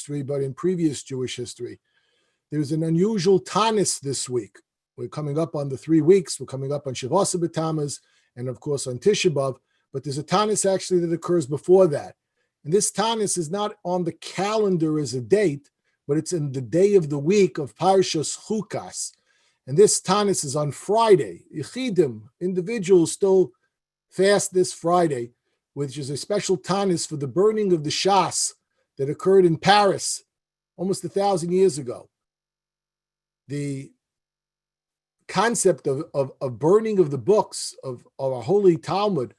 history, but in previous Jewish history. There's an unusual Tanis this week. We're coming up on the 3 weeks. We're coming up on Shavasa B'Tammuz and, of course, on Tisha B'Av. But there's a Tanis actually that occurs before that. And this Tanis is not on the calendar as a date, but it's in the day of the week of Parshas Chukas. And this Tanis is on Friday. Yechidim, individuals still fast this Friday, which is a special Tanis for the burning of the Shas that occurred in Paris almost 1,000 years ago. The concept of burning of the books of our holy Talmud,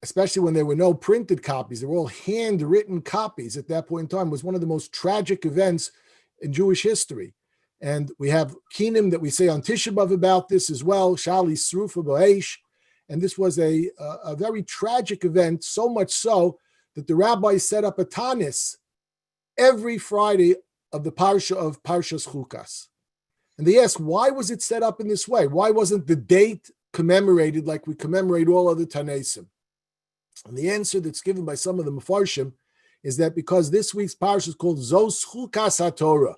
especially when there were no printed copies, they were all handwritten copies at that point in time, was one of the most tragic events in Jewish history. And we have kinim that we say on Tisha B'Av about this as well, Shali Srufa Ba'esh. And this was a very tragic event, so much so that the Rabbi set up a Tanis every Friday of the Parsha of Parshas Chukas. And they asked, why was it set up in this way? Why wasn't the date commemorated like we commemorate all other Tanesim? And the answer that's given by some of the Mefarshim is that because this week's Parsha is called Zos Chukas HaTorah.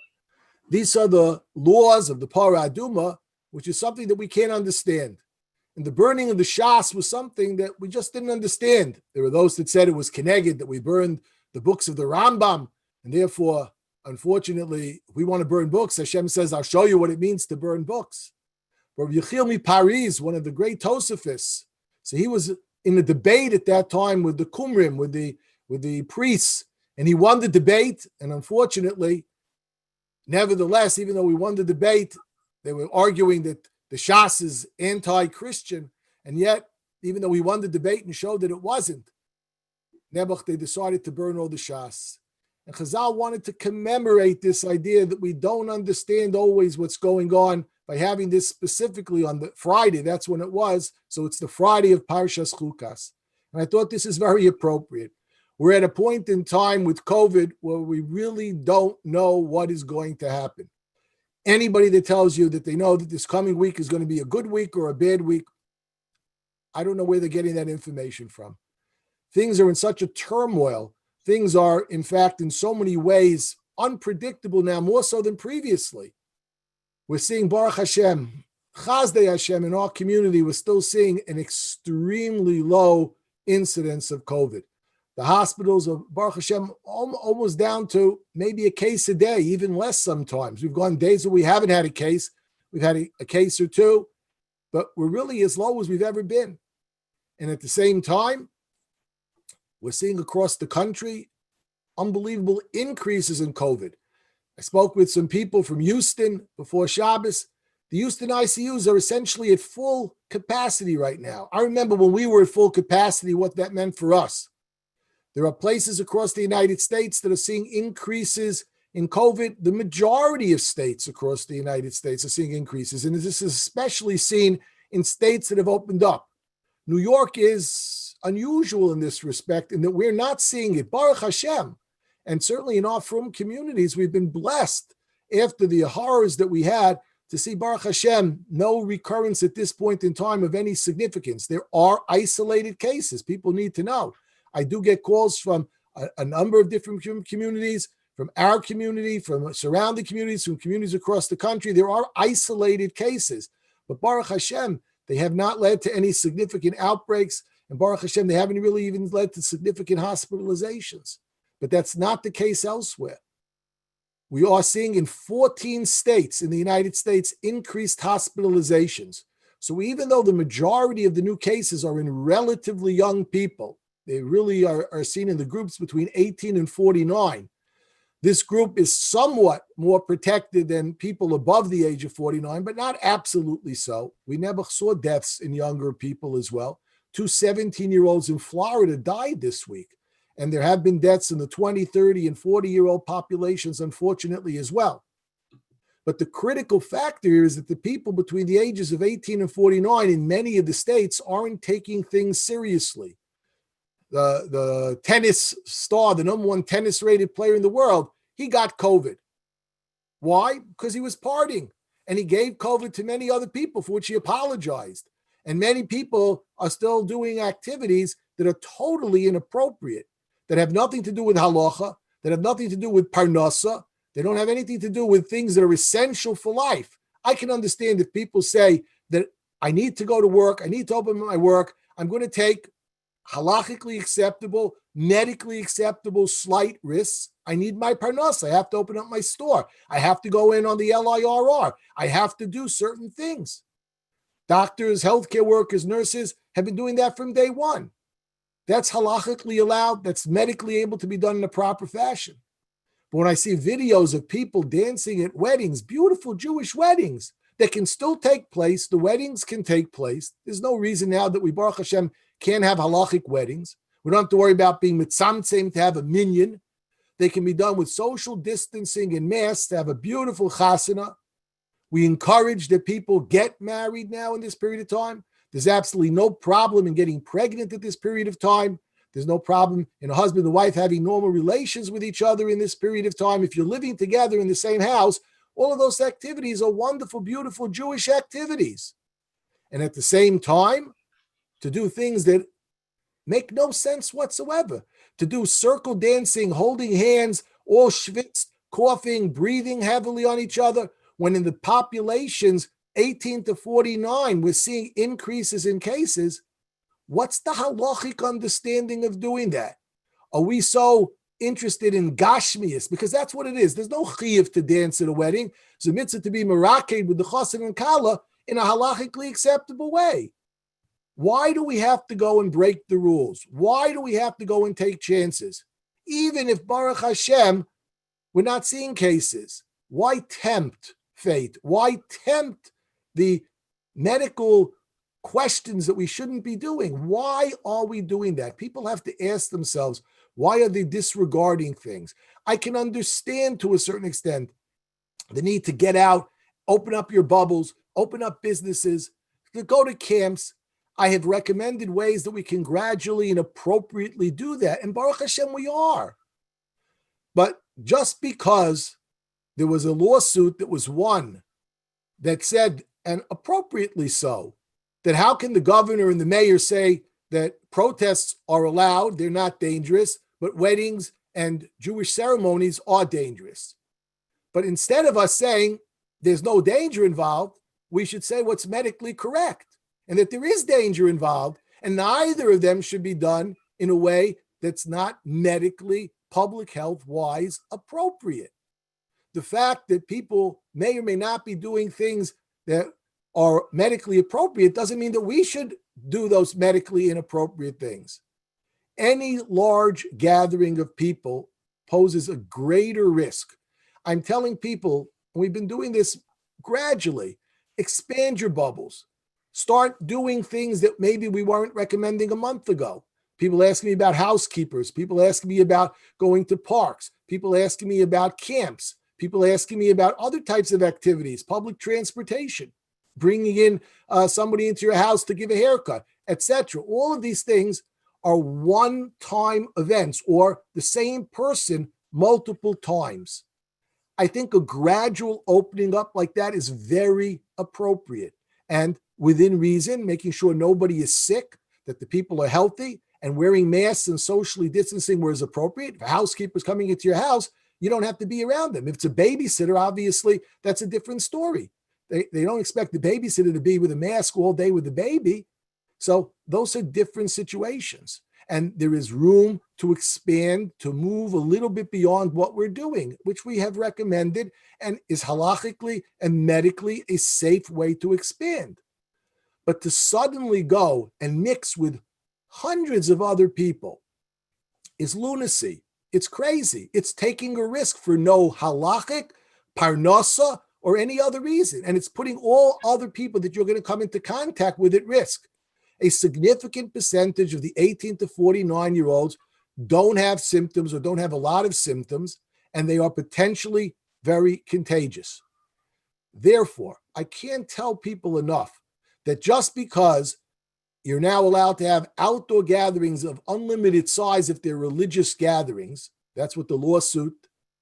These are the laws of the Parah Aduma, which is something that we can't understand. And the burning of the Shas was something that we just didn't understand. There were those that said it was Keneged, that we burned the books of the Rambam, and therefore, unfortunately, if we want to burn books, Hashem says, I'll show you what it means to burn books. Rabbi Yechiel Paris, one of the great Tosafists, so he was in a debate at that time with the Qumrim, with the priests, and he won the debate, and unfortunately, nevertheless, even though we won the debate, they were arguing that the Shas is anti-Christian, and yet, even though we won the debate and showed that it wasn't, Nebuch, they decided to burn all the Shas. And Chazal wanted to commemorate this idea that we don't understand always what's going on by having this specifically on the Friday. That's when it was. So it's the Friday of Parshas Chukas. And I thought this is very appropriate. We're at a point in time with COVID where we really don't know what is going to happen. Anybody that tells you that they know that this coming week is going to be a good week or a bad week, I don't know where they're getting that information from. Things are in such a turmoil. Things are, in fact, in so many ways, unpredictable now, more so than previously. We're seeing Baruch Hashem, Chazdei Hashem in our community, we're still seeing an extremely low incidence of COVID. The hospitals of Baruch Hashem almost down to maybe a case a day, even less sometimes. We've gone days where we haven't had a case. We've had a case or two, but we're really as low as we've ever been. And at the same time, we're seeing across the country unbelievable increases in COVID. I spoke with some people from Houston before Shabbos. The Houston ICUs are essentially at full capacity right now. I remember when we were at full capacity, what that meant for us. There are places across the United States that are seeing increases in COVID. The majority of states across the United States are seeing increases, and this is especially seen in states that have opened up. New York is unusual in this respect in that we're not seeing it. Baruch Hashem. And certainly in our frum communities, we've been blessed after the horrors that we had to see, Baruch Hashem, no recurrence at this point in time of any significance. There are isolated cases. People need to know. I do get calls from a number of different communities, from our community, from surrounding communities, from communities across the country. There are isolated cases. But Baruch Hashem, they have not led to any significant outbreaks. And Baruch Hashem, they haven't really even led to significant hospitalizations. But that's not the case elsewhere. We are seeing in 14 states in the United States increased hospitalizations. So even though the majority of the new cases are in relatively young people, they really are seen in the groups between 18 and 49. This group is somewhat more protected than people above the age of 49, but not absolutely so. We never saw deaths in younger people as well. 2 17-year-olds in Florida died this week. And there have been deaths in the 20, 30, and 40-year-old populations, unfortunately, as well. But the critical factor here is that the people between the ages of 18 and 49 in many of the states aren't taking things seriously. The tennis star, the number one tennis-rated player in the world, he got COVID. Why? Because he was partying. And he gave COVID to many other people, for which he apologized. And many people are still doing activities that are totally inappropriate, that have nothing to do with halacha, that have nothing to do with parnasa. They don't have anything to do with things that are essential for life. I can understand if people say that I need to go to work, I need to open my work, I'm going to take halachically acceptable, medically acceptable slight risks. I need my parnasa. I have to open up my store. I have to go in on the LIRR. I have to do certain things. Doctors, healthcare workers, nurses have been doing that from day one. That's halachically allowed. That's medically able to be done in a proper fashion. But when I see videos of people dancing at weddings, beautiful Jewish weddings, that can still take place, the weddings can take place. There's no reason now that we, Baruch Hashem, can't have halachic weddings. We don't have to worry about being mitzamtzim to have a minyan. They can be done with social distancing and masks to have a beautiful chasana. We encourage that people get married now in this period of time. There's absolutely no problem in getting pregnant at this period of time. There's no problem in a husband and wife having normal relations with each other in this period of time. If you're living together in the same house, all of those activities are wonderful, beautiful Jewish activities. And at the same time, to do things that make no sense whatsoever, to do circle dancing, holding hands, all schwitzed, coughing, breathing heavily on each other, when in the populations 18 to 49, we're seeing increases in cases. What's the halachic understanding of doing that? Are we so interested in gashmias? Because that's what it is. There's no chiyuv to dance at a wedding. It's a mitzvah to be meraked with the chassan and kala in a halachically acceptable way. Why do we have to go and break the rules? Why do we have to go and take chances? Even if Baruch Hashem, we're not seeing cases. Why tempt fate? Why tempt the medical questions that we shouldn't be doing? Why are we doing that? People have to ask themselves, why are they disregarding things? I can understand to a certain extent the need to get out, open up your bubbles, open up businesses, to go to camps. I have recommended ways that we can gradually and appropriately do that. And Baruch Hashem, we are. But just because there was a lawsuit that was won that said, and appropriately so, that how can the governor and the mayor say that protests are allowed, they're not dangerous, but weddings and Jewish ceremonies are dangerous. But instead of us saying there's no danger involved, we should say what's medically correct, and that there is danger involved, and neither of them should be done in a way that's not medically, public health-wise appropriate. The fact that people may or may not be doing things that are medically appropriate doesn't mean that we should do those medically inappropriate things. Any large gathering of people poses a greater risk. I'm telling people, and we've been doing this gradually, expand your bubbles. Start doing things that maybe we weren't recommending a month ago. People asking me about housekeepers. People asking me about going to parks. People asking me about camps. People asking me about other types of activities, public transportation, bringing in somebody into your house to give a haircut, etc. All of these things are one-time events or the same person multiple times. I think a gradual opening up like that is very appropriate and within reason, making sure nobody is sick, that the people are healthy, and wearing masks and socially distancing where is appropriate. If a housekeeper's coming into your house, you don't have to be around them. If it's a babysitter, obviously, that's a different story. They don't expect the babysitter to be with a mask all day with the baby. So those are different situations. And there is room to expand, to move a little bit beyond what we're doing, which we have recommended and is halachically and medically a safe way to expand. But to suddenly go and mix with hundreds of other people is lunacy. It's crazy. It's taking a risk for no halachic, parnasa, or any other reason. And it's putting all other people that you're going to come into contact with at risk. A significant percentage of the 18 to 49-year-olds don't have symptoms or don't have a lot of symptoms, and they are potentially very contagious. Therefore, I can't tell people enough that just because you're now allowed to have outdoor gatherings of unlimited size if they're religious gatherings, that's what the lawsuit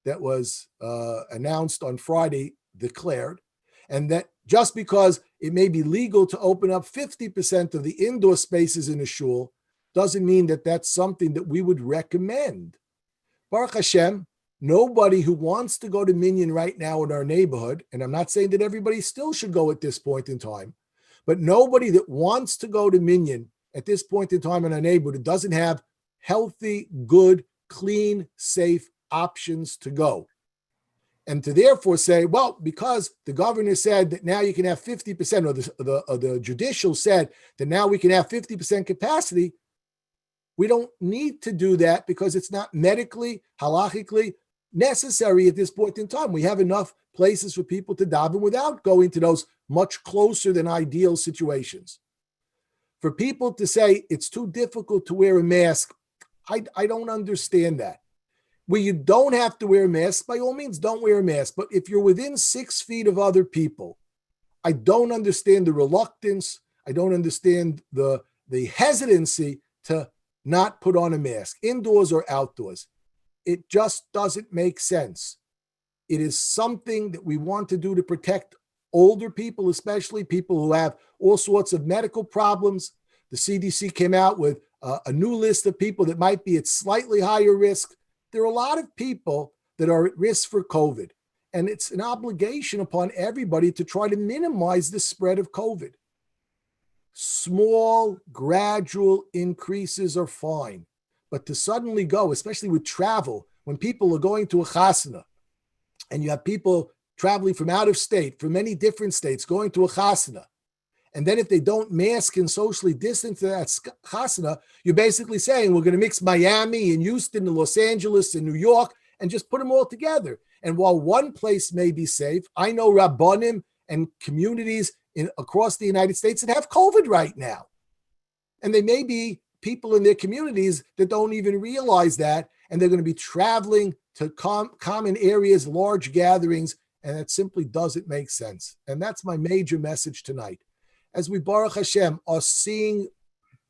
that was announced on Friday declared, and that just because it may be legal to open up 50% of the indoor spaces in a shul doesn't mean that that's something that we would recommend. Baruch Hashem, Nobody who wants to go to Minyan right now in our neighborhood, and I'm not saying that everybody still should go at this point in time, but nobody that wants to go to Minyan at this point in time in our neighborhood doesn't have healthy, good, clean, safe options to go. And to therefore say, well, because the governor said that now you can have 50%, or the judicial said that now we can have 50% capacity, we don't need to do that because it's not medically, halachically necessary at this point in time. We have enough places for people to daven without going to those much closer than ideal situations. For people to say it's too difficult to wear a mask, I don't understand that. Where you don't have to wear a mask, by all means, don't wear a mask. But if you're within 6 feet of other people, I don't understand the reluctance. I don't understand the hesitancy to not put on a mask, indoors or outdoors. It just doesn't make sense. It is something that we want to do to protect older people, especially people who have all sorts of medical problems. The CDC came out with a new list of people that might be at slightly higher risk. There are a lot of people that are at risk for COVID, and it's an obligation upon everybody to try to minimize the spread of COVID. Small, gradual increases are fine, but to suddenly go, especially with travel, when people are going to a chasana, and you have people traveling from out of state, from many different states, going to a chasana, and then if they don't mask and socially distance to that chasana, you're basically saying we're going to mix Miami and Houston and Los Angeles and New York and just put them all together. And while one place may be safe, I know rabbanim and communities across the United States that have COVID right now. And they may be people in their communities that don't even realize that, and they're going to be traveling to common areas, large gatherings, and it simply doesn't make sense. And that's my major message tonight. As we, Baruch Hashem, are seeing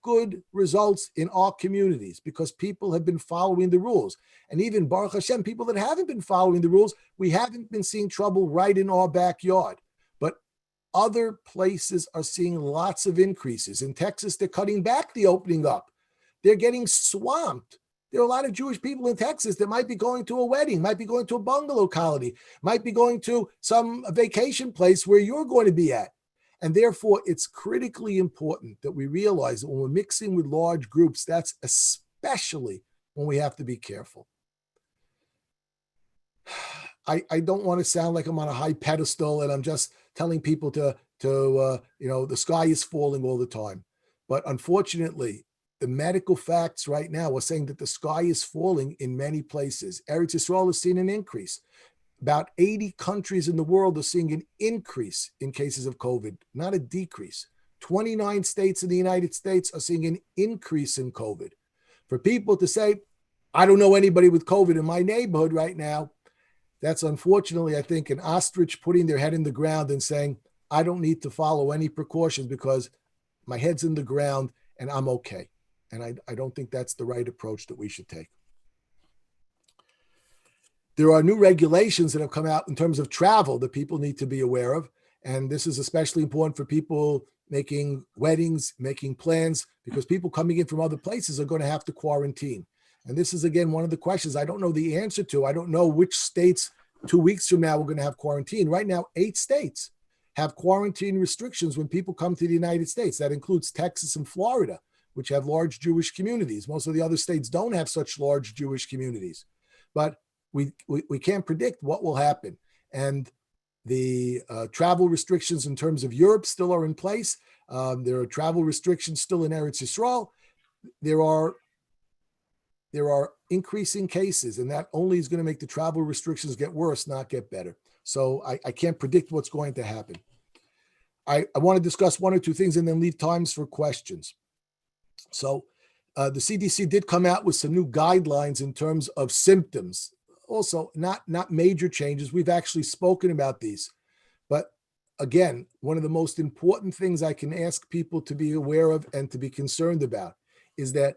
good results in our communities because people have been following the rules. And even, Baruch Hashem, people that haven't been following the rules, we haven't been seeing trouble right in our backyard. But other places are seeing lots of increases. In Texas, they're cutting back the opening up. They're getting swamped. There are a lot of Jewish people in Texas that might be going to a wedding, might be going to a bungalow colony, might be going to some vacation place where you're going to be at. And therefore, it's critically important that we realize that when we're mixing with large groups, that's especially when we have to be careful. I don't want to sound like I'm on a high pedestal and I'm just telling people to the sky is falling all the time. But unfortunately, the medical facts right now are saying that the sky is falling in many places. Eretz Yisrael has seen an increase. About 80 countries in the world are seeing an increase in cases of COVID, not a decrease. 29 states in the United States are seeing an increase in COVID. For people to say, I don't know anybody with COVID in my neighborhood right now, that's unfortunately, I think, an ostrich putting their head in the ground and saying, I don't need to follow any precautions because my head's in the ground and I'm okay. And I don't think that's the right approach that we should take. There are new regulations that have come out in terms of travel that people need to be aware of. And this is especially important for people making weddings, making plans, because people coming in from other places are going to have to quarantine. And this is, again, one of the questions I don't know the answer to. I don't know which states 2 weeks from now we're going to have quarantine. Right now, 8 states have quarantine restrictions when people come to the United States. That includes Texas and Florida, which have large Jewish communities. Most of the other states don't have such large Jewish communities. But we can't predict what will happen. And the travel restrictions in terms of Europe still are in place. There are travel restrictions still in Eretz Yisrael. There are increasing cases, and that only is going to make the travel restrictions get worse, not get better. So I can't predict what's going to happen. I want to discuss 1 or 2 things and then leave times for questions. So the CDC did come out with some new guidelines in terms of symptoms. Also, not major changes. We've actually spoken about these. But again, one of the most important things I can ask people to be aware of and to be concerned about is that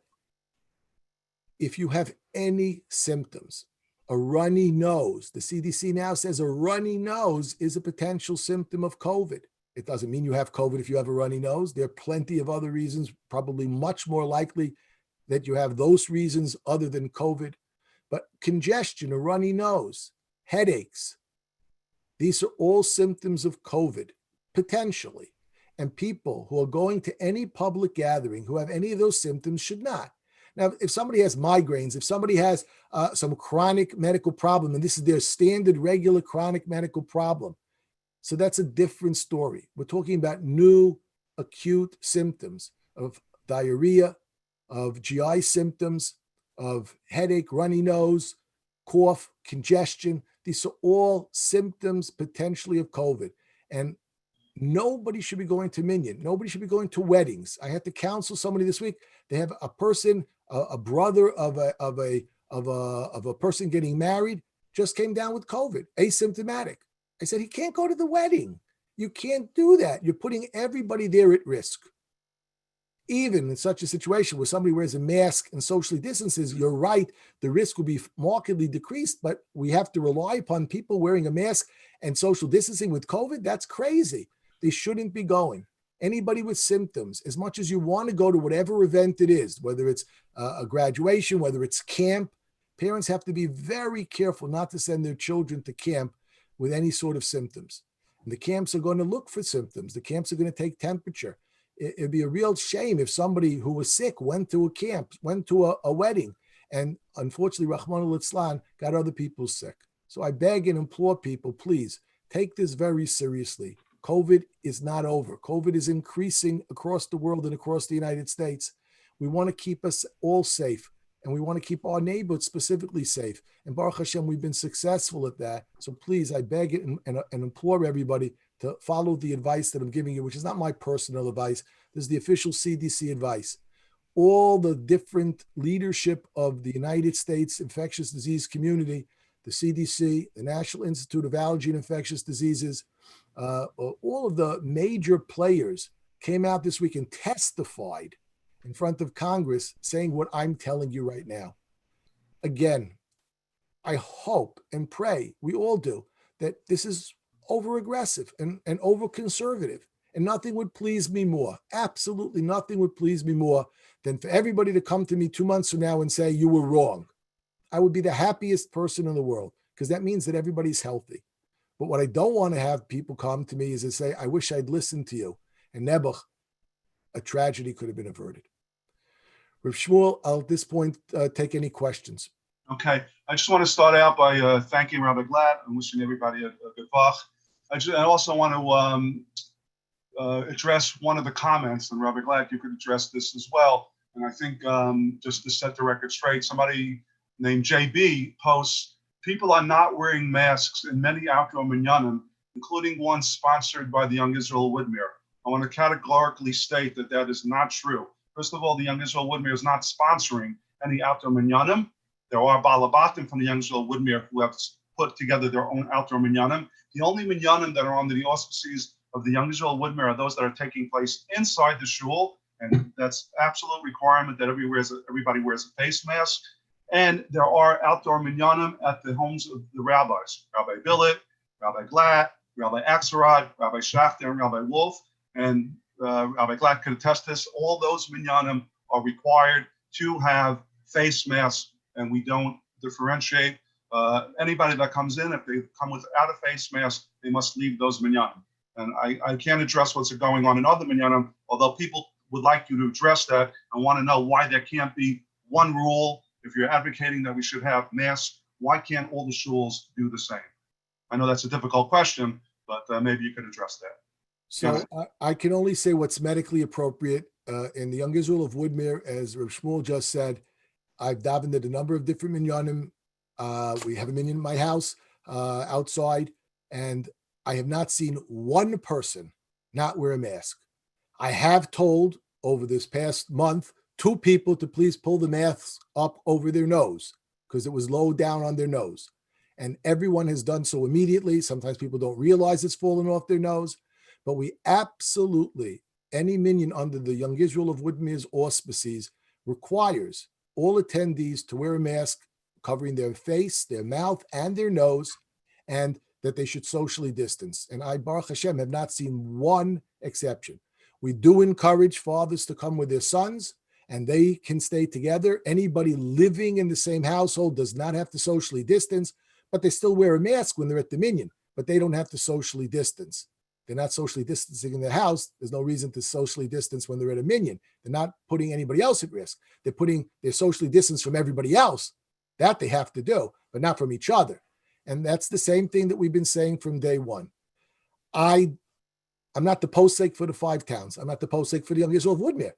if you have any symptoms, a runny nose, the CDC now says a runny nose is a potential symptom of COVID. It doesn't mean you have COVID if you have a runny nose. There are plenty of other reasons, probably much more likely that you have those reasons other than COVID. But congestion, a runny nose, headaches, these are all symptoms of COVID, potentially. And people who are going to any public gathering who have any of those symptoms should not. Now, if somebody has migraines, if somebody has some chronic medical problem, and this is their standard, regular chronic medical problem, so that's a different story. We're talking about new acute symptoms of diarrhea, of GI symptoms, of headache, runny nose, cough, congestion. These are all symptoms potentially of COVID. And nobody should be going to Minyan. Nobody should be going to weddings. I had to counsel somebody this week. They have a person, a brother of a person getting married, just came down with COVID, asymptomatic. I said, he can't go to the wedding. You can't do that. You're putting everybody there at risk. Even in such a situation where somebody wears a mask and socially distances, you're right, the risk will be markedly decreased, but we have to rely upon people wearing a mask and social distancing with COVID. That's crazy. They shouldn't be going. Anybody with symptoms, as much as you want to go to whatever event it is, whether it's a graduation, whether it's camp, parents have to be very careful not to send their children to camp with any sort of symptoms. And the camps are going to look for symptoms. The camps are going to take temperature. It'd be a real shame if somebody who was sick went to a camp, went to a wedding, and unfortunately, Rahman al-Islam got other people sick. So I beg and implore people, please take this very seriously. COVID is not over. COVID is increasing across the world and across the United States. We want to keep us all safe, and we want to keep our neighborhoods specifically safe. And Baruch Hashem, we've been successful at that. So please, I beg it and implore everybody to follow the advice that I'm giving you, which is not my personal advice. This is the official CDC advice. All the different leadership of the United States infectious disease community, the CDC, the National Institute of Allergy and Infectious Diseases, all of the major players came out this week and testified in front of Congress saying what I'm telling you right now. Again, I hope and pray, we all do, that this is over-aggressive and over-conservative. And nothing would please me more. Absolutely nothing would please me more than for everybody to come to me 2 months from now and say, you were wrong. I would be the happiest person in the world because that means that everybody's healthy. But what I don't want to have people come to me is to say, I wish I'd listened to you. And Nebuch, a tragedy could have been averted. Rav Shmuel, I'll at this point take any questions. Okay. I just want to start out by thanking Rabbi Glatt and wishing everybody a good Bach. I also want to address one of the comments, and Rabbi Glatt, you could address this as well. And I think just to set the record straight, somebody named JB posts, people are not wearing masks in many outdoor minyanim, including one sponsored by the Young Israel Woodmere. I want to categorically state that that is not true. First of all, the Young Israel Woodmere is not sponsoring any outdoor minyanim. There are balabatim from the Young Israel Woodmere who have put together their own outdoor minyanim. The only minyanim that are under the auspices of the Young Israel Woodmere are those that are taking place inside the shul, and that's absolute requirement that everybody wears a face mask. And there are outdoor minyanim at the homes of the rabbis, Rabbi Billet, Rabbi Glatt, Rabbi Axelrod, Rabbi Schachter, and Rabbi Wolf. And Rabbi Glatt could attest this. All those minyanim are required to have face masks, and we don't differentiate. Anybody that comes in, if they come without a face mask, they must leave those minyanim. And I can't address what's going on in other minyanim, although people would like you to address that and want to know why there can't be one rule. If you're advocating that we should have masks, why can't all the shuls do the same? I know that's a difficult question, but maybe you could address that. So I can only say what's medically appropriate. In the Young Israel of Woodmere, as Rav Shmuel just said, I've davened at a number of different minyanim. We have a minyan in my house outside, and I have not seen one person not wear a mask. I have told over this past month 2 people to please pull the masks up over their nose because it was low down on their nose. And everyone has done so immediately. Sometimes people don't realize it's fallen off their nose, but we absolutely, any minyan under the Young Israel of Woodmere's auspices requires all attendees to wear a mask covering their face, their mouth, and their nose, and that they should socially distance. And I, Baruch Hashem, have not seen one exception. We do encourage fathers to come with their sons, and they can stay together. Anybody living in the same household does not have to socially distance, but they still wear a mask when they're at the minyan, but they don't have to socially distance. They're not socially distancing in their house. There's no reason to socially distance when they're at a minyan. They're not putting anybody else at risk. They're socially distanced from everybody else. That they have to do, but not from each other. And that's the same thing that we've been saying from day one. I'm not the posek for the 5 towns. I'm not the posek for the Young Israel of Woodmere.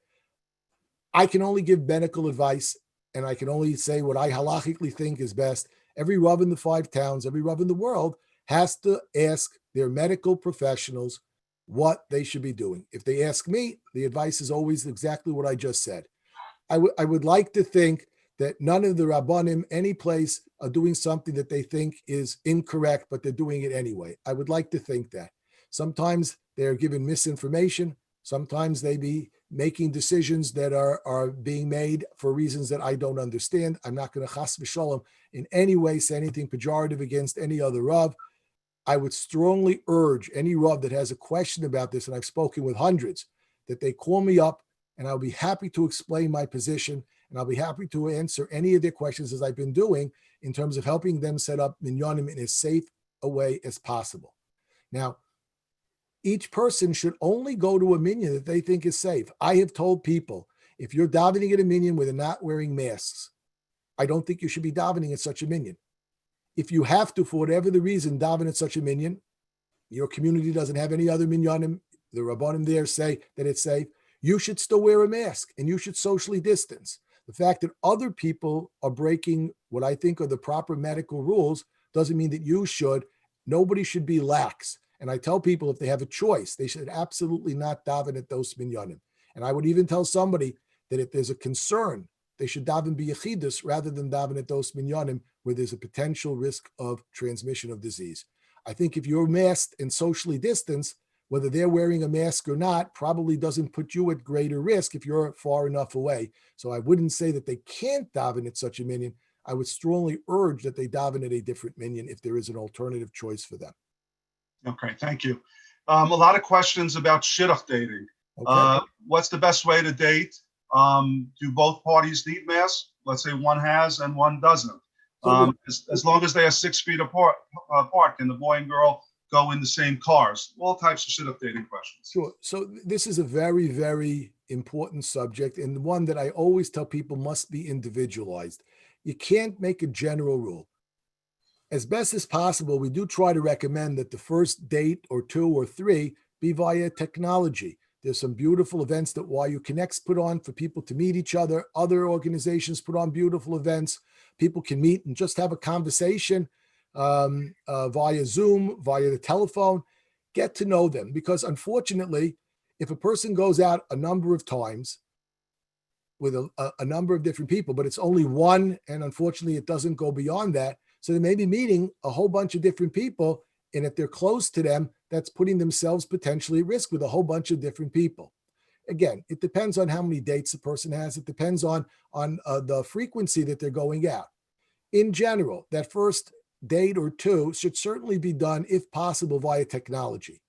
I can only give medical advice, and I can only say what I halachically think is best. Every Rav in the 5 towns, every Rav in the world has to ask their medical professionals what they should be doing. If they ask me, the advice is always exactly what I just said. I would like to think that none of the Rabbanim, any place, are doing something that they think is incorrect, but they're doing it anyway. I would like to think that. Sometimes they're given misinformation. Sometimes they be making decisions that are being made for reasons that I don't understand. I'm not going to chas v'sholom in any way say anything pejorative against any other Rav. I would strongly urge any Rav that has a question about this, and I've spoken with hundreds, that they call me up, and I'll be happy to explain my position, and I'll be happy to answer any of their questions as I've been doing in terms of helping them set up minyanim in as safe a way as possible. Now, each person should only go to a minyan that they think is safe. I have told people, if you're davening at a minyan where they're not wearing masks, I don't think you should be davening at such a minyan. If you have to, for whatever the reason, daven at such a minyan, your community doesn't have any other minyanim, the Rabbanim there say that it's safe, you should still wear a mask and you should socially distance. The fact that other people are breaking what I think are the proper medical rules doesn't mean that you should. Nobody should be lax. And I tell people if they have a choice, they should absolutely not daven at those minyanim. And I would even tell somebody that if there's a concern, they should daven b'yechidus rather than daven at those minyanim where there's a potential risk of transmission of disease. I think if you're masked and socially distanced, whether they're wearing a mask or not, probably doesn't put you at greater risk if you're far enough away. So I wouldn't say that they can't daven at such a minyan. I would strongly urge that they daven at a different minyan if there is an alternative choice for them. Okay, thank you. A lot of questions about shidduch dating. Okay. What's the best way to date? Do both parties need masks? Let's say one has and one doesn't. As long as they are 6 feet apart, can the boy and girl go in the same cars? All types of shidduch dating questions. Sure. So this is a very, very important subject, and one that I always tell people must be individualized. You can't make a general rule. As best as possible, we do try to recommend that the first date or 2 or 3 be via technology. There's some beautiful events that YU Connects put on for people to meet each other. Other organizations put on beautiful events. People can meet and just have a conversation via Zoom, via the telephone, get to know them. Because unfortunately, if a person goes out a number of times with a number of different people, but it's only one, and unfortunately it doesn't go beyond that, so they may be meeting a whole bunch of different people, and if they're close to them, that's putting themselves potentially at risk with a whole bunch of different people. Again, it depends on how many dates a person has. It depends on the frequency that they're going out. In general, that first date or 2 should certainly be done, if possible, via technology.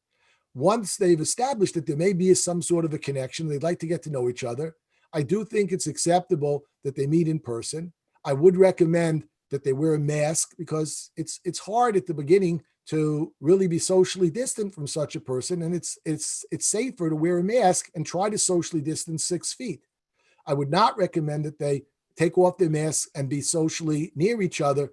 Once they've established that there may be some sort of a connection, they'd like to get to know each other, I do think it's acceptable that they meet in person. I would recommend that they wear a mask because it's hard at the beginning to really be socially distant from such a person, and it's safer to wear a mask and try to socially distance 6 feet. I would not recommend that they take off their masks and be socially near each other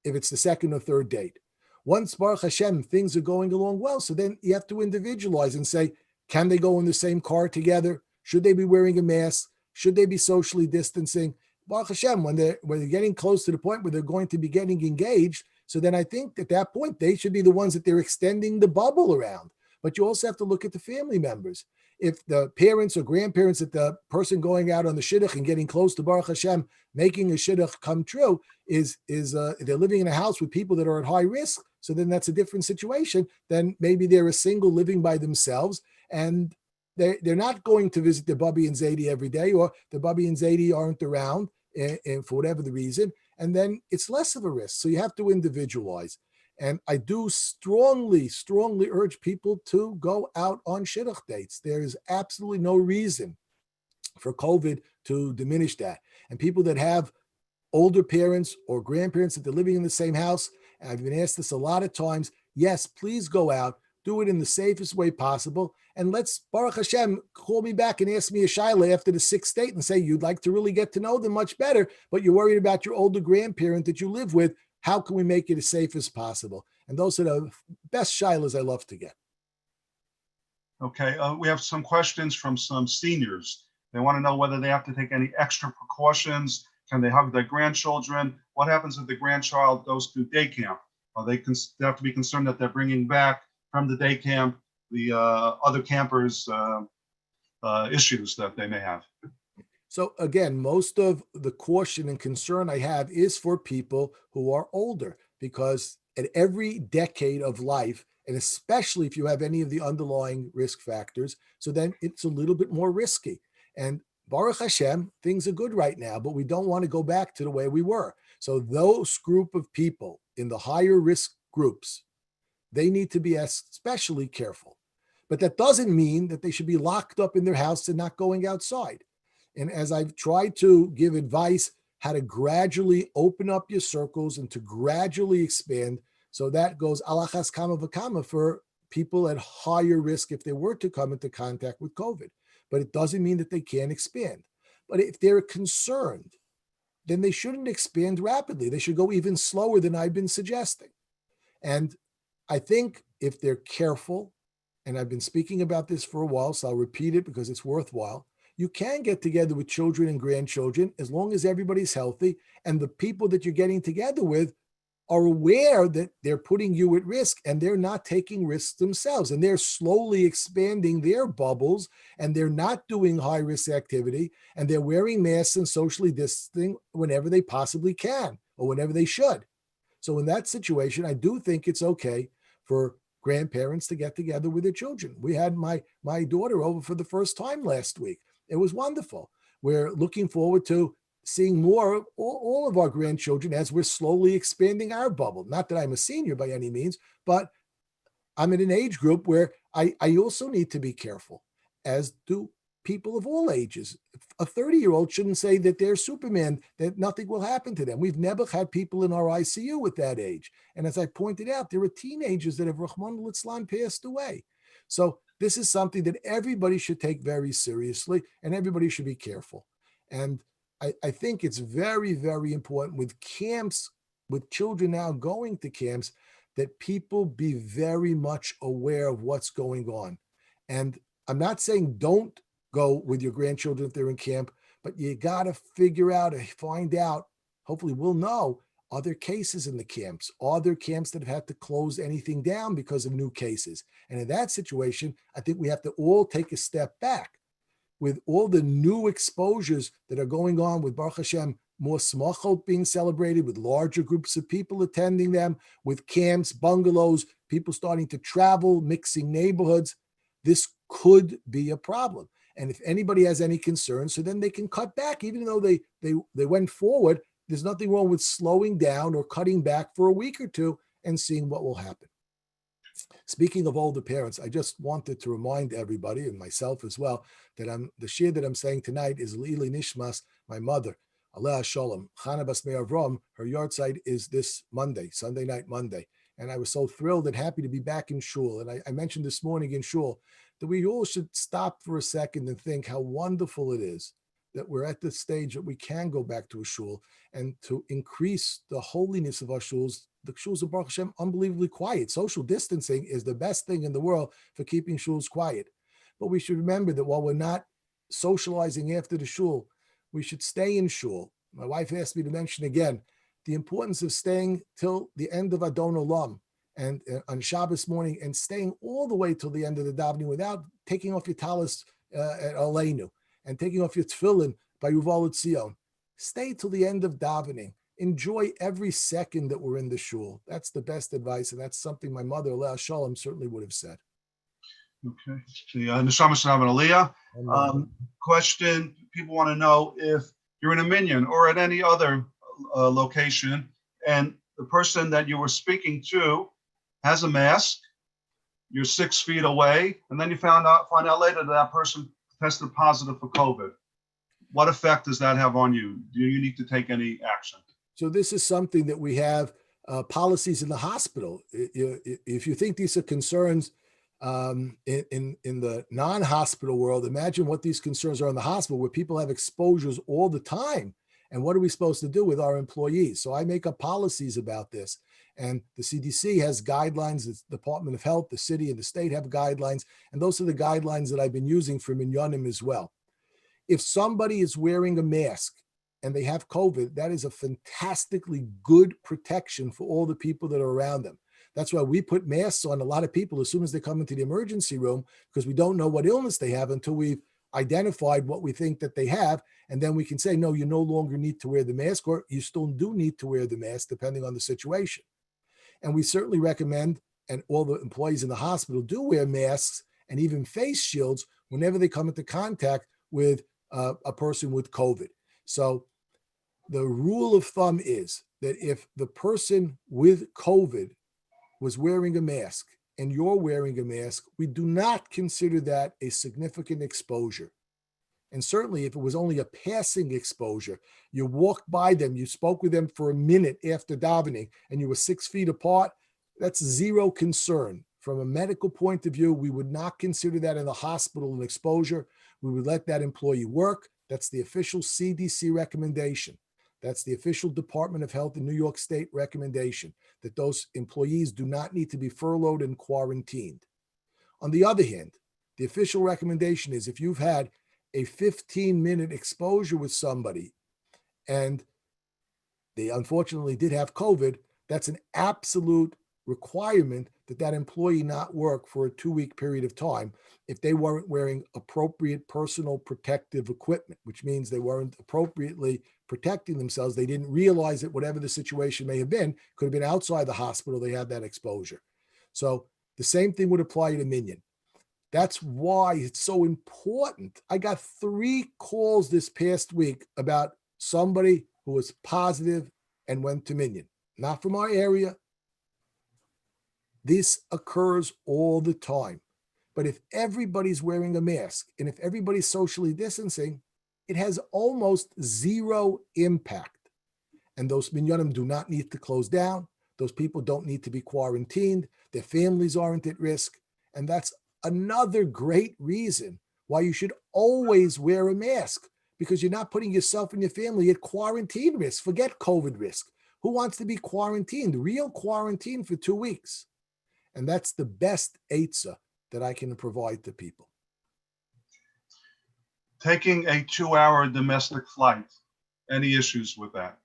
if it's the second or third date. Once, Baruch Hashem, things are going along well, so then you have to individualize and say, can they go in the same car together? Should they be wearing a mask? Should they be socially distancing? Baruch Hashem, when they're getting close to the point where they're going to be getting engaged, so then I think at that point, they should be the ones that they're extending the bubble around. But you also have to look at the family members. If the parents or grandparents of the person going out on the shidduch and getting close to Baruch Hashem, making a shidduch come true, is they're living in a house with people that are at high risk, so then that's a different situation. Then maybe they're a single living by themselves, and they're not going to visit their Bubby and Zadie every day, or the Bubby and Zadie aren't around and for whatever the reason, and then it's less of a risk. So you have to individualize. And I do strongly urge people to go out on shidduch dates. There is absolutely no reason for COVID to diminish that. And people that have older parents or grandparents that they're living in the same house, and I've been asked this a lot of times, yes, please go out, do it in the safest way possible. And let's, Baruch Hashem, call me back and ask me a shaila after the 6th date and say, you'd like to really get to know them much better, but you're worried about your older grandparent that you live with. How can we make it as safe as possible? And those are the best shailas I love to get. Okay, we have some questions from some seniors. They want to know whether they have to take any extra precautions. Can they hug their grandchildren? What happens if the grandchild goes to day camp? They have to be concerned that they're bringing back from the day camp the other campers' issues that they may have. So again, most of the caution and concern I have is for people who are older, because at every decade of life, and especially if you have any of the underlying risk factors, so then it's a little bit more risky. And Baruch Hashem, things are good right now, but we don't want to go back to the way we were. So those group of people in the higher risk groups, they need to be especially careful. But that doesn't mean that they should be locked up in their house and not going outside. And as I've tried to give advice how to gradually open up your circles and to gradually expand, so that goes alachas kama v'kama for people at higher risk if they were to come into contact with COVID. But it doesn't mean that they can't expand. But if they're concerned, then they shouldn't expand rapidly. They should go even slower than I've been suggesting. And I think if they're careful, and I've been speaking about this for a while, so I'll repeat it because it's worthwhile, you can get together with children and grandchildren as long as everybody's healthy and the people that you're getting together with are aware that they're putting you at risk and they're not taking risks themselves and they're slowly expanding their bubbles and they're not doing high risk activity and they're wearing masks and socially distancing whenever they possibly can or whenever they should. So in that situation, I do think it's okay for grandparents to get together with their children. We had my daughter over for the first time last week. It was wonderful. We're looking forward to seeing more, all of our grandchildren as we're slowly expanding our bubble. Not that I'm a senior by any means, but I'm in an age group where I also need to be careful, as do people of all ages. A 30-year-old shouldn't say that they're Superman, that nothing will happen to them. We've never had people in our ICU at that age. And as I pointed out, there are teenagers that have Rahman al-Islam passed away. So this is something that everybody should take very seriously and everybody should be careful. And I think it's very, very important with camps, with children now going to camps, that people be very much aware of what's going on. And I'm not saying don't go with your grandchildren if they're in camp, but you got to figure out and find out, hopefully we'll know, are there cases in the camps? Are there camps that have had to close anything down because of new cases? And in that situation, I think we have to all take a step back. With all the new exposures that are going on with Baruch Hashem, more smachot being celebrated, with larger groups of people attending them, with camps, bungalows, people starting to travel, mixing neighborhoods, this could be a problem. And if anybody has any concerns, so then they can cut back, even though they went forward. There's nothing wrong with slowing down or cutting back for a week or two and seeing what will happen. Speaking of older parents, I just wanted to remind everybody and myself as well that the shir that I'm saying tonight is Lili Nishmas, my mother, Aleh Shalom, Chana Bas Meir Avram. Her yard site is this Monday, Sunday night, Monday. And I was so thrilled and happy to be back in shul. And I mentioned this morning in shul that we all should stop for a second and think how wonderful it is that we're at the stage that we can go back to a shul and to increase the holiness of our shuls. The shuls of Baruch Hashem, unbelievably quiet. Social distancing is the best thing in the world for keeping shuls quiet. But we should remember that while we're not socializing after the shul, we should stay in shul. My wife asked me to mention again the importance of staying till the end of Adon Olam and on Shabbos morning and staying all the way till the end of the davening without taking off your talis at Aleinu and taking off your tefillin by Yuval Tzion. Stay till the end of davening. Enjoy every second that we're in the shul. That's the best advice, and that's something my mother, Aleh Shalom, certainly would have said. Okay. The Neshama Shalom and Aliyah. Question, people want to know if you're in a minyan or at any other location, and the person that you were speaking to has a mask, you're 6 feet away, and then you find out later that person tested positive for COVID. What effect does that have on you? Do you need to take any action? So this is something that we have policies in the hospital. If you think these are concerns in the non-hospital world, imagine what these concerns are in the hospital, where people have exposures all the time. And what are we supposed to do with our employees? So I make up policies about this. And the CDC has guidelines, the Department of Health, the city and the state have guidelines. And those are the guidelines that I've been using for Minyanim as well. If somebody is wearing a mask and they have COVID, that is a fantastically good protection for all the people that are around them. That's why we put masks on a lot of people as soon as they come into the emergency room, because we don't know what illness they have until we've identified what we think that they have. And then we can say, no, you no longer need to wear the mask, or you still do need to wear the mask depending on the situation. And we certainly recommend, and all the employees in the hospital do wear masks and even face shields whenever they come into contact with a person with COVID. So the rule of thumb is that if the person with COVID was wearing a mask and you're wearing a mask, we do not consider that a significant exposure. And certainly if it was only a passing exposure, you walked by them, you spoke with them for a minute after davening, and you were 6 feet apart, that's zero concern. From a medical point of view, we would not consider that in the hospital an exposure. We would let that employee work. That's the official CDC recommendation. That's the official Department of Health in New York State recommendation, that those employees do not need to be furloughed and quarantined. On the other hand, the official recommendation is if you've had a 15-minute exposure with somebody and they unfortunately did have COVID, that's an absolute requirement that that employee not work for a 2-week period of time if they weren't wearing appropriate personal protective equipment, which means they weren't appropriately protecting themselves. They didn't realize that whatever the situation may have been, could have been outside the hospital, they had that exposure. So the same thing would apply to Minyan. That's why it's so important. I got 3 calls this past week about somebody who was positive and went to Minyan, not from our area. This occurs all the time. But if everybody's wearing a mask and if everybody's socially distancing, it has almost zero impact. And those minyanim do not need to close down. Those people don't need to be quarantined. Their families aren't at risk. And that's another great reason why you should always wear a mask, because you're not putting yourself and your family at quarantine risk. Forget COVID risk. Who wants to be quarantined? Real quarantine for 2 weeks. And that's the best eitzah that I can provide to people. Taking a 2-hour domestic flight, any issues with that?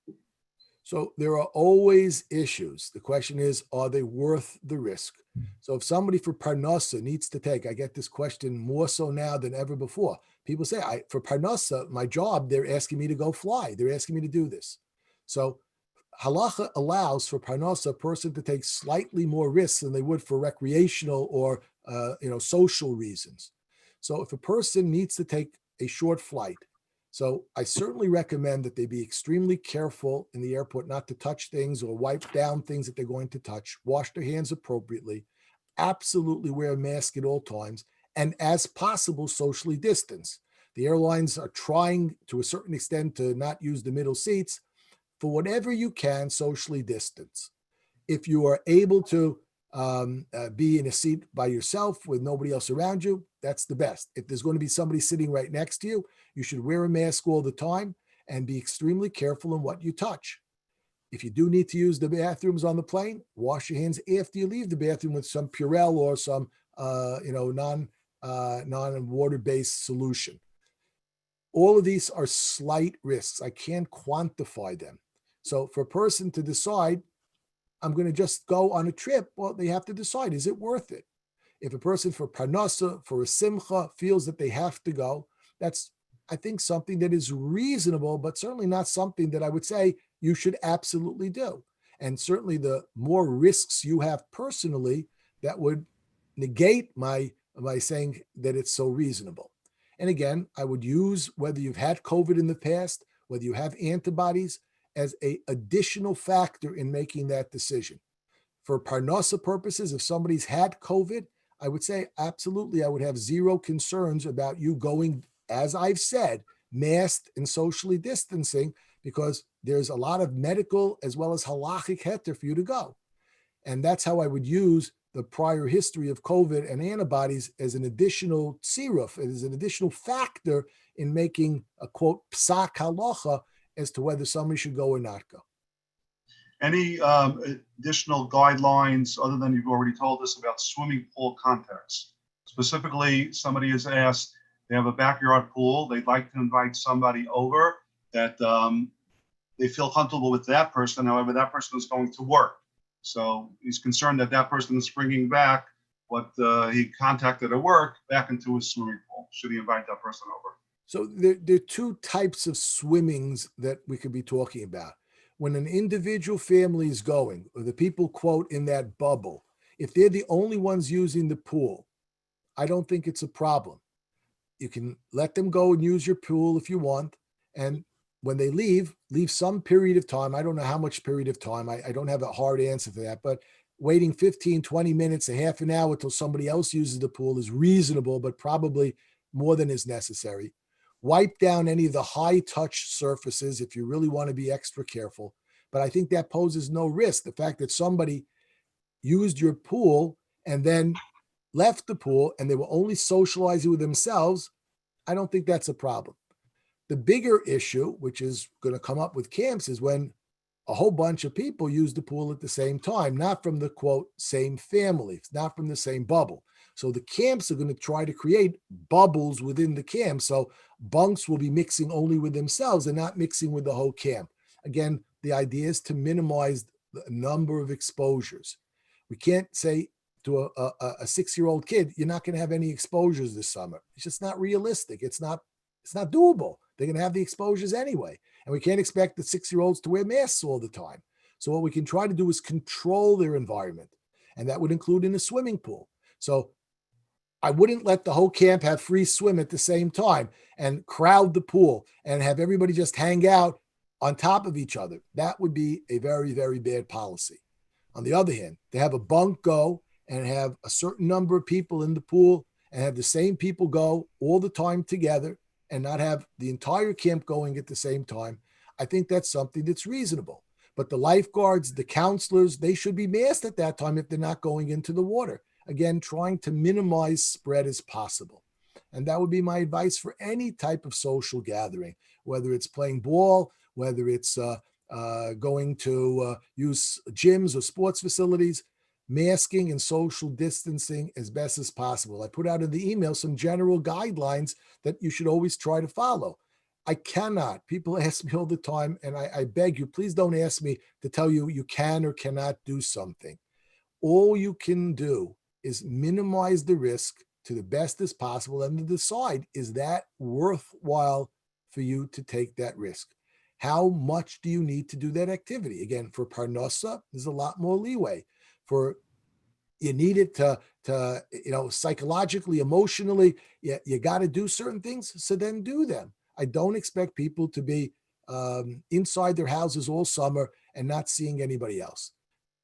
So there are always issues. The question is, are they worth the risk? So if somebody for parnasa needs to take, I get this question more so now than ever before. People say, for parnasa, my job, they're asking me to go fly. They're asking me to do this. So halacha allows for parnasa a person to take slightly more risks than they would for recreational or social reasons. So if a person needs to take a short flight, so I certainly recommend that they be extremely careful in the airport not to touch things or wipe down things that they're going to touch, wash their hands appropriately, absolutely wear a mask at all times, and as possible, socially distance. The airlines are trying to a certain extent to not use the middle seats. For whatever you can, socially distance. If you are able to be in a seat by yourself with nobody else around you, that's the best. If there's going to be somebody sitting right next to you, you should wear a mask all the time and be extremely careful in what you touch. If you do need to use the bathrooms on the plane, wash your hands after you leave the bathroom with some Purell or some non-water-based solution. All of these are slight risks. I can't quantify them. So for a person to decide, I'm going to just go on a trip, well, they have to decide, is it worth it? If a person for parnasa, for a simcha, feels that they have to go, that's, I think, something that is reasonable, but certainly not something that I would say you should absolutely do. And certainly the more risks you have personally, that would negate my saying that it's so reasonable. And again, I would use whether you've had COVID in the past, whether you have antibodies, as an additional factor in making that decision. For parnasa purposes, if somebody's had COVID, I would say absolutely, I would have zero concerns about you going, as I've said, masked and socially distancing, because there's a lot of medical as well as halachic heter for you to go. And that's how I would use the prior history of COVID and antibodies as an additional tziruf, as an additional factor in making a quote psak halacha as to whether somebody should go or not go. Any additional guidelines other than you've already told us about swimming pool contacts? Specifically, somebody has asked, they have a backyard pool, they'd like to invite somebody over that they feel comfortable with that person. However, that person is going to work. So he's concerned that that person is bringing back what he contacted at work back into his swimming pool. Should he invite that person over? So there are two types of swimmings that we could be talking about. When an individual family is going, or the people, quote, in that bubble, if they're the only ones using the pool, I don't think it's a problem. You can let them go and use your pool if you want. And when they leave some period of time. I don't know how much period of time. I don't have a hard answer for that, but waiting 15, 20 minutes, a half an hour till somebody else uses the pool is reasonable, but probably more than is necessary. Wipe down any of the high touch surfaces if you really want to be extra careful. But I think that poses no risk. The fact that somebody used your pool and then left the pool and they were only socializing with themselves, I don't think that's a problem. The bigger issue, which is going to come up with camps, is when a whole bunch of people use the pool at the same time, not from the, quote, same family, not from the same bubble. So the camps are going to try to create bubbles within the camp. So bunks will be mixing only with themselves and not mixing with the whole camp. Again, the idea is to minimize the number of exposures. We can't say to a 6-year-old kid, you're not going to have any exposures this summer. It's just not realistic. It's not doable. They're going to have the exposures anyway. And we can't expect the 6-year-olds to wear masks all the time. So what we can try to do is control their environment. And that would include in a swimming pool. So I wouldn't let the whole camp have free swim at the same time and crowd the pool and have everybody just hang out on top of each other. That would be a very, very bad policy. On the other hand, to have a bunk go and have a certain number of people in the pool and have the same people go all the time together and not have the entire camp going at the same time, I think that's something that's reasonable. But the lifeguards, the counselors, they should be masked at that time if they're not going into the water. Again, trying to minimize spread as possible. And that would be my advice for any type of social gathering, whether it's playing ball, whether it's going to use gyms or sports facilities, masking and social distancing as best as possible. I put out in the email some general guidelines that you should always try to follow. I cannot. People ask me all the time, and I beg you, please don't ask me to tell you you can or cannot do something. All you can do is minimize the risk to the best as possible and to decide, is that worthwhile for you to take that risk? How much do you need to do that activity? Again, for parnasa, there's a lot more leeway. For you need it to psychologically, emotionally, you got to do certain things, so then do them. I don't expect people to be inside their houses all summer and not seeing anybody else,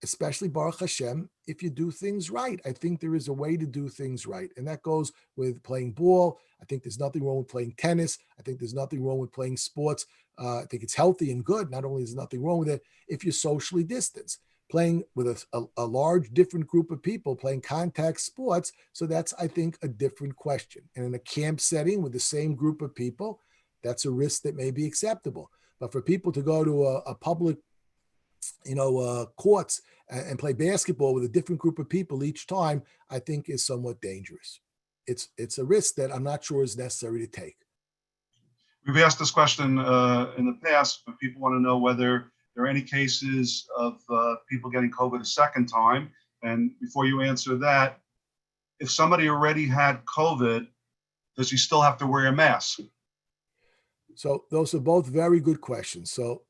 especially Baruch Hashem, if you do things right. I think there is a way to do things right. And that goes with playing ball. I think there's nothing wrong with playing tennis. I think there's nothing wrong with playing sports. I think it's healthy and good. Not only is there nothing wrong with it, if you're socially distanced. Playing with a large different group of people, playing contact sports. So that's, I think, a different question. And in a camp setting with the same group of people, that's a risk that may be acceptable. But for people to go to a public, courts and play basketball with a different group of people each time, I think is somewhat dangerous. It's a risk that I'm not sure is necessary to take. We've asked this question in the past, but people want to know whether there are any cases of people getting COVID a second time. And before you answer that, if somebody already had COVID, does he still have to wear a mask? So those are both very good questions. So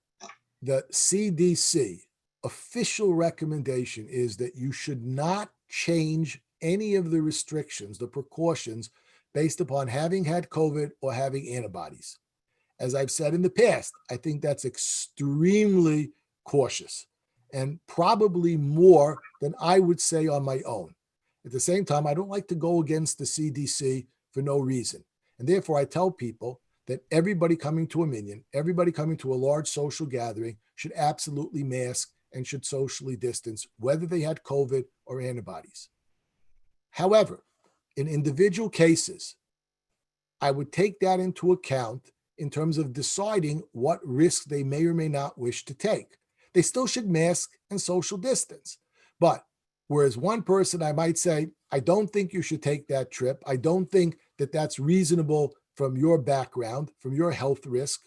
the CDC official recommendation is that you should not change any of the restrictions, the precautions, based upon having had COVID or having antibodies. As I've said in the past, I think that's extremely cautious and probably more than I would say on my own. At the same time, I don't like to go against the CDC for no reason. And therefore, I tell people that everybody coming to a minyan, everybody coming to a large social gathering should absolutely mask and should socially distance, whether they had COVID or antibodies. However, in individual cases, I would take that into account in terms of deciding what risk they may or may not wish to take. They still should mask and social distance. But whereas one person, I might say, I don't think you should take that trip. I don't think that that's reasonable from your background, from your health risk,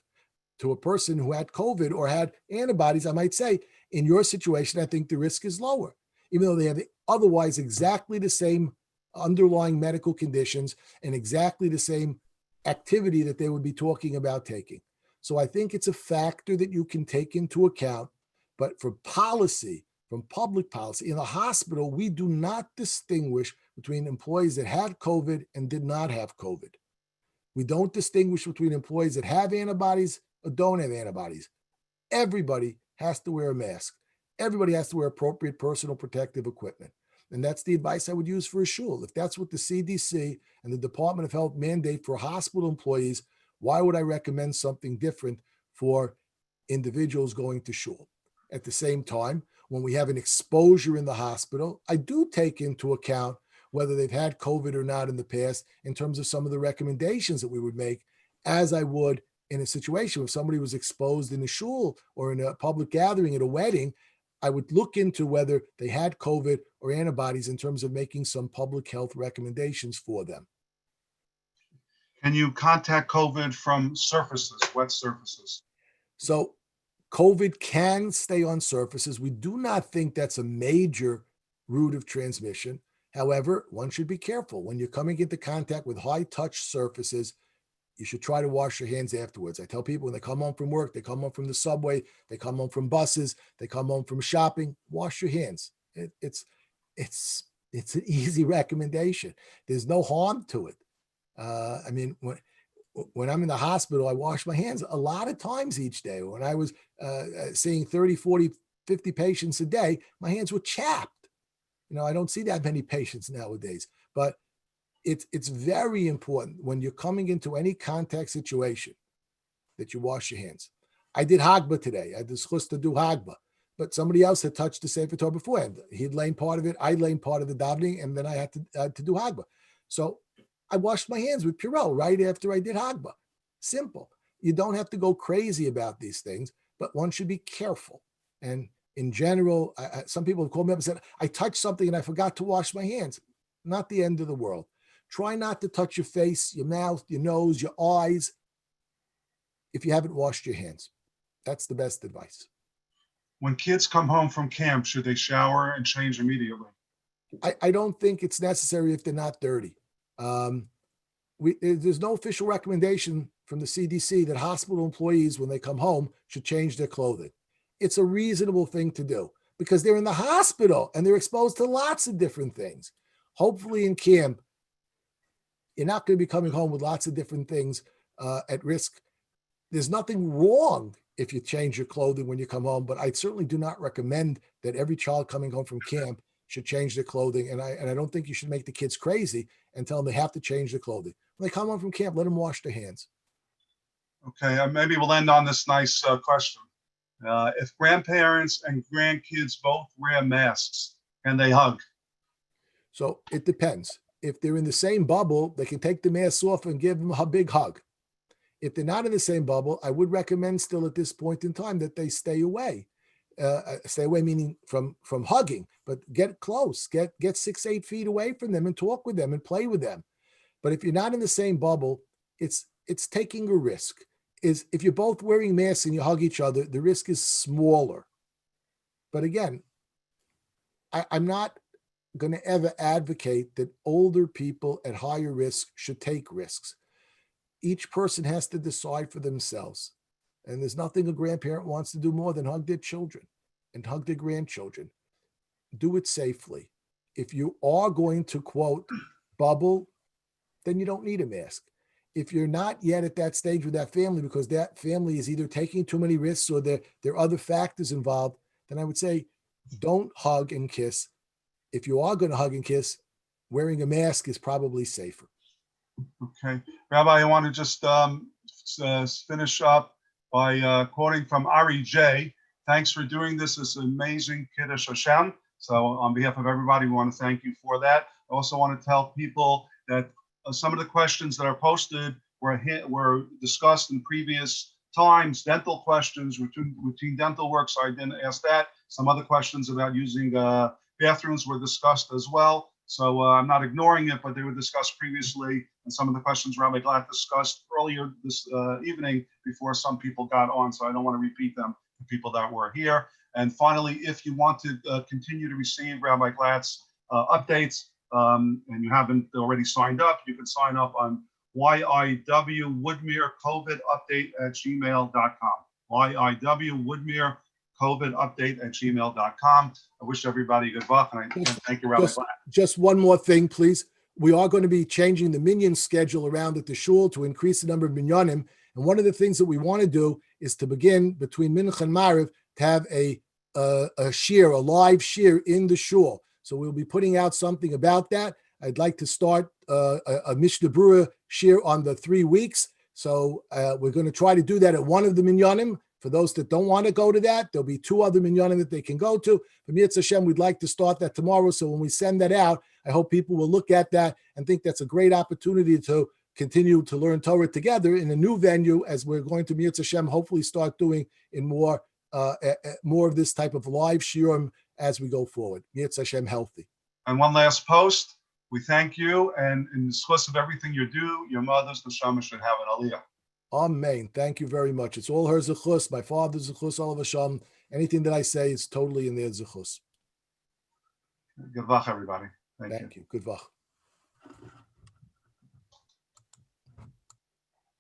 to a person who had COVID or had antibodies, I might say, in your situation, I think the risk is lower, even though they have otherwise exactly the same underlying medical conditions and exactly the same activity that they would be talking about taking. So I think it's a factor that you can take into account. But for policy, from public policy, in the hospital, we do not distinguish between employees that had COVID and did not have COVID. We don't distinguish between employees that have antibodies or don't have antibodies. Everybody has to wear a mask. Everybody has to wear appropriate personal protective equipment. And that's the advice I would use for a shul. If that's what the CDC and the Department of Health mandate for hospital employees, why would I recommend something different for individuals going to shul? At the same time, when we have an exposure in the hospital, I do take into account whether they've had COVID or not in the past in terms of some of the recommendations that we would make, as I would in a situation if somebody was exposed in a shul or in a public gathering at a wedding. I would look into whether they had COVID or antibodies in terms of making some public health recommendations for them. Can you contact COVID from surfaces, wet surfaces? So COVID can stay on surfaces. We do not think that's a major route of transmission. However, one should be careful. When you're coming into contact with high touch surfaces, you should try to wash your hands afterwards. I tell people when they come home from work, they come home from the subway, they come home from buses, they come home from shopping, wash your hands. It's an easy recommendation. There's no harm to it. I mean, when I'm in the hospital, I wash my hands a lot of times each day. When I was seeing 30, 40, 50 patients a day, my hands were chapped. I don't see that many patients nowadays, but it's very important when you're coming into any contact situation that you wash your hands. I did Hagba today. I discussed to do Hagba, but somebody else had touched the Sefer Torah beforehand. He'd lain part of it. I lain part of the davening, and then I had to do Hagba. So I washed my hands with Purell right after I did Hagba. Simple. You don't have to go crazy about these things, but one should be careful. And in general, some people have called me up and said, I touched something and I forgot to wash my hands. Not the end of the world. Try not to touch your face, your mouth, your nose, your eyes if you haven't washed your hands. That's the best advice. When kids come home from camp, should they shower and change immediately? I don't think it's necessary if they're not dirty. There's no official recommendation from the CDC that hospital employees, when they come home, should change their clothing. It's a reasonable thing to do because they're in the hospital and they're exposed to lots of different things. Hopefully in camp, you're not going to be coming home with lots of different things at risk. There's nothing wrong if you change your clothing when you come home, but I certainly do not recommend that every child coming home from camp should change their clothing. And I don't think you should make the kids crazy and tell them they have to change their clothing. When they come home from camp, let them wash their hands. Okay, maybe we'll end on this nice question. If grandparents and grandkids both wear masks, can they hug? So it depends. If they're in the same bubble, they can take the masks off and give them a big hug. If they're not in the same bubble, I would recommend still at this point in time that they stay away. Stay away meaning from hugging, but get close, get 6-8 feet away from them and talk with them and play with them. But if you're not in the same bubble, it's taking a risk. If you're both wearing masks and you hug each other, the risk is smaller. But again, I'm not going to ever advocate that older people at higher risk should take risks. Each person has to decide for themselves. And there's nothing a grandparent wants to do more than hug their children and hug their grandchildren. Do it safely. If you are going to, quote, bubble, then you don't need a mask. If you're not yet at that stage with that family because that family is either taking too many risks or there are other factors involved, then I would say don't hug and kiss. If you are going to hug and kiss, wearing a mask is probably safer. Okay. Rabbi, I want to just finish up by quoting from Ari J. Thanks for doing this. It's amazing Kiddush Hashem. So on behalf of everybody, we want to thank you for that. I also want to tell people that some of the questions that are posted were discussed in previous times. Dental questions, routine dental work, so I didn't ask that. Some other questions about using bathrooms were discussed as well. So I'm not ignoring it, but they were discussed previously. And some of the questions Rabbi Glatt discussed earlier this evening before some people got on. So I don't want to repeat them for people that were here. And finally, if you want to continue to receive Rabbi Glatt's updates, and you haven't already signed up, you can sign up on yiwwoodmere-covid-update@gmail.com. yiwwoodmere-covid-update@gmail.com. I wish everybody good luck, and thank you, Rabbi Glatt. Just one more thing, please. We are going to be changing the minyan schedule around at the shul to increase the number of minyanim. And one of the things that we want to do is to begin between Mincha and Mariv to have a shiur, a live shiur in the shul. So we'll be putting out something about that. I'd like to start a Mishnah Berurah shiur on the 3 weeks. So we're going to try to do that at one of the minyanim. For those that don't want to go to that, there'll be 2 other minyanim that they can go to. For Mitzvah Hashem, we'd like to start that tomorrow. So when we send that out, I hope people will look at that and think that's a great opportunity to continue to learn Torah together in a new venue, as we're going to Mitzvah Hashem hopefully start doing in more of this type of live shiurim as we go forward. Mitzvah Hashem healthy. And one last post. We thank you, and in the course of everything you do, your mother's neshama should have an aliyah. Amen. Thank you very much. It's all her zechus, my father's zechus, all of Hashem. Anything that I say is totally in their zechus. Good luck, everybody. Thank you. Good luck.